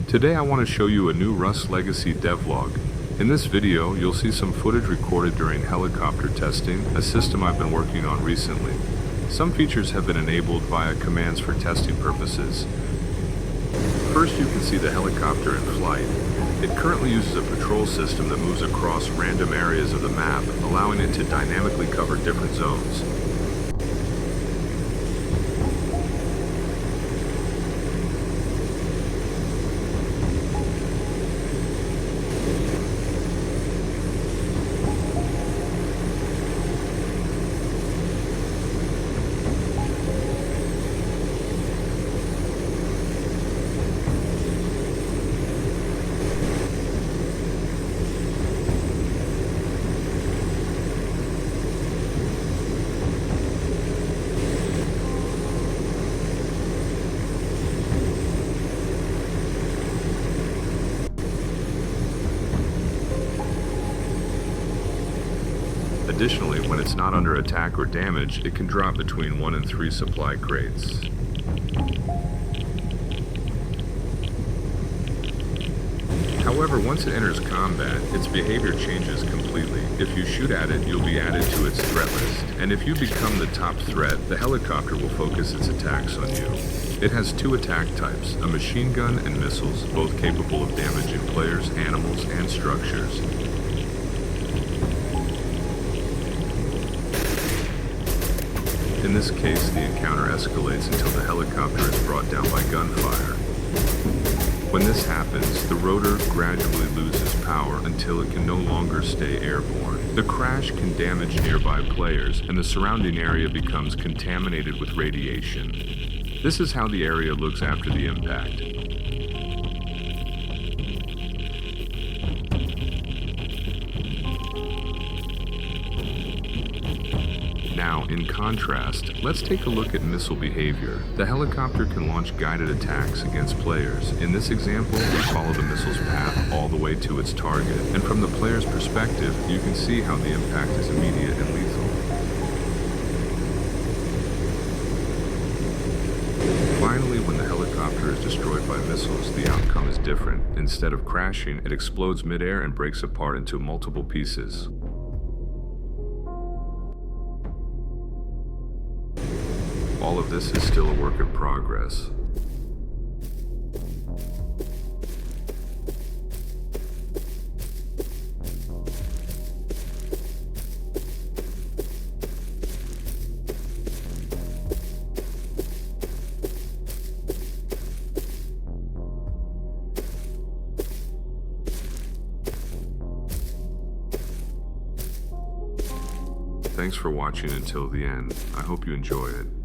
Today I want to show you a new Rust Legacy devlog. In this video, you'll see some footage recorded during helicopter testing, a system I've been working on recently. Some features have been enabled via commands for testing purposes. First, you can see the helicopter in flight. It currently uses a patrol system that moves across random areas of the map, allowing it to dynamically cover different zones. Additionally, when it's not under attack or damage, it can drop between 1 and 3 supply crates. However, once it enters combat, its behavior changes completely. If you shoot at it, you'll be added to its threat list. And if you become the top threat, the helicopter will focus its attacks on you. It has 2 attack types, a machine gun and missiles, both capable of damaging players, animals, and structures. In this case, the encounter escalates until the helicopter is brought down by gunfire. When this happens, the rotor gradually loses power until it can no longer stay airborne. The crash can damage nearby players, and the surrounding area becomes contaminated with radiation. This is how the area looks after the impact. Now, in contrast, let's take a look at missile behavior. The helicopter can launch guided attacks against players. In this example, we follow the missile's path all the way to its target. And from the player's perspective, you can see how the impact is immediate and lethal. Finally, when the helicopter is destroyed by missiles, the outcome is different. Instead of crashing, it explodes midair and breaks apart into multiple pieces. All of this is still a work in progress. Thanks for watching until the end. I hope you enjoy it.